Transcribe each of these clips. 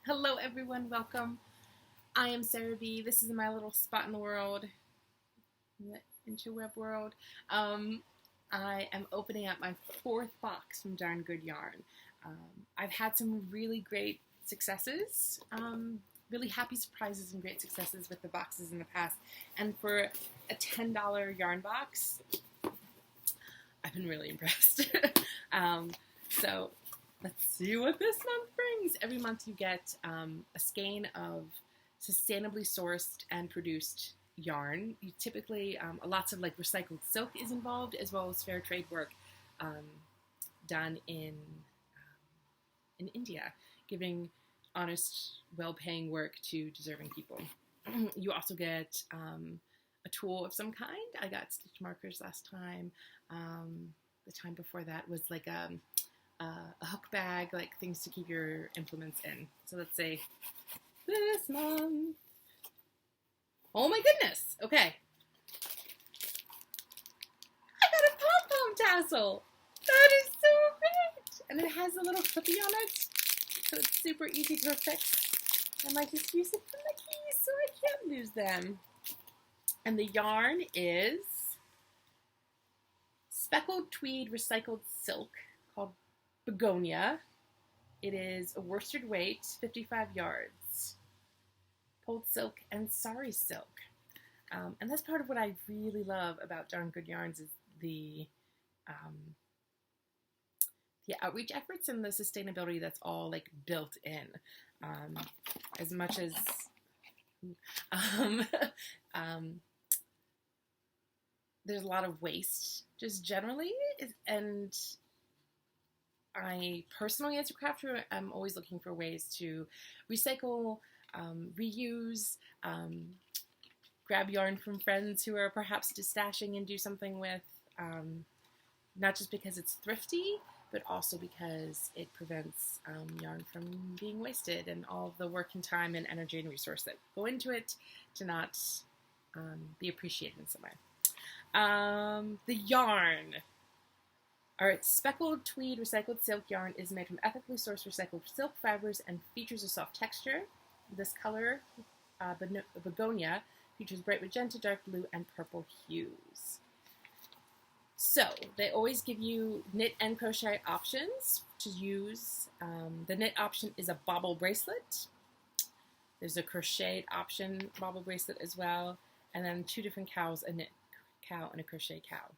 Hello everyone, welcome. I am Sarah B. This is my little spot in the world, in the interweb world. Um, I am opening up my fourth box from Darn Good Yarn. I've had some really great successes, really happy surprises and great successes with the boxes in the past. And for a $10 yarn box, I've been really impressed. So let's see what this month brings. Every month you get a skein of sustainably sourced and produced yarn. You typically, lots of like recycled silk is involved, as well as fair trade work done in India, giving honest, well-paying work to deserving people. You also get a tool of some kind. I got stitch markers last time. The time before that was like a hook bag, like things to keep your implements in. So let's say this month. Oh my goodness! Okay. I got a pom-pom tassel! That is so great! And it has a little clippy on it, so it's super easy to fix. And I just use it for my keys so I can't lose them. And the yarn is speckled tweed recycled silk called Begonia. It is a worsted weight, 55 yards. Pulled silk and sari silk. And that's part of what I really love about Darn Good Yarns is the outreach efforts and the sustainability that's all like built in. As much as there's a lot of waste just generally, and I personally, as a crafter, am always looking for ways to recycle, reuse, grab yarn from friends who are perhaps destashing and do something with, not just because it's thrifty, but also because it prevents yarn from being wasted and all the work and time and energy and resource that go into it to not be appreciated in some way. The yarn. Alright, speckled tweed recycled silk yarn is made from ethically sourced recycled silk fibers and features a soft texture. This color, Begonia, features bright magenta, dark blue, and purple hues. So, they always give you knit and crochet options to use. The knit option is a bobble bracelet. There's a crocheted option bobble bracelet as well. And then two different cows, a knit cow and a crochet cow.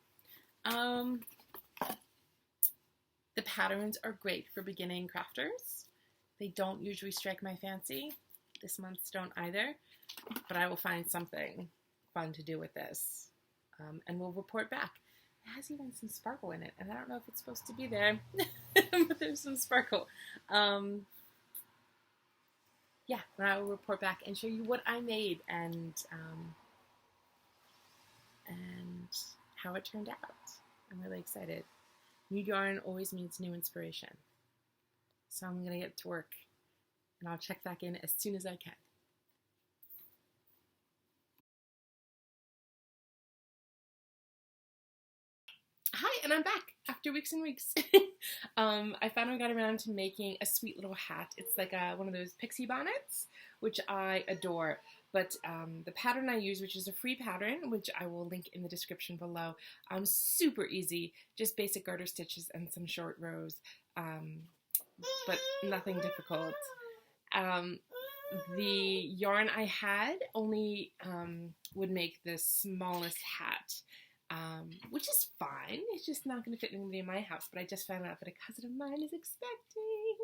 The patterns are great for beginning crafters. They don't usually strike my fancy. This month's don't either. But I will find something fun to do with this. And we'll report back. It has even some sparkle in it. And I don't know if it's supposed to be there. But there's some sparkle. Yeah, and I will report back and show you what I made and how it turned out. I'm really excited. New yarn always means new inspiration. So I'm going to get to work, and I'll check back in as soon as I can. Hi, and I'm back after weeks and weeks. I finally got around to making a sweet little hat. It's like one of those pixie bonnets, which I adore. But the pattern I use, which is a free pattern, which I will link in the description below, super easy, just basic garter stitches and some short rows, but nothing difficult. The yarn I had only would make the smallest hat, which is fine. It's just not going to fit anybody in my house, but I just found out that a cousin of mine is expecting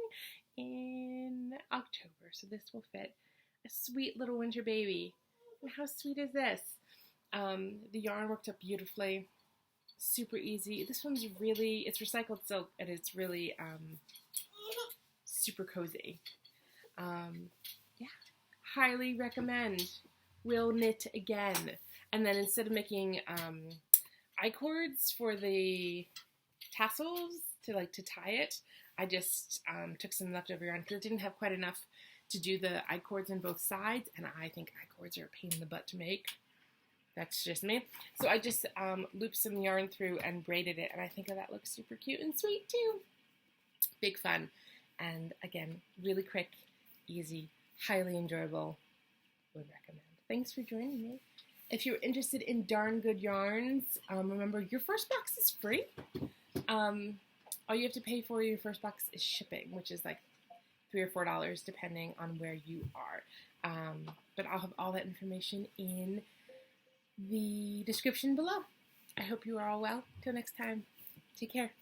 in October, so this will fit a sweet little winter baby. And how sweet is this? The yarn worked up beautifully. Super easy. This one's really, it's recycled silk and it's really super cozy. Yeah, highly recommend. Will knit again. And then instead of making I-cords for the tassels to tie it, I just took some leftover yarn because it didn't have quite enough to do the I-cords on both sides, and I think I-cords are a pain in the butt to make. That's just me. So I just looped some yarn through and braided it, and I think that looks super cute and sweet too. Big fun. And again, really quick easy, highly enjoyable. Would recommend. Thanks for joining me. If you're interested in darn good yarns, remember your first box is free. All you have to pay for your first box is shipping, which is like $3 or $4 depending on where you are. But I'll have all that information in the description below. I hope you are all well. Till next time, take care.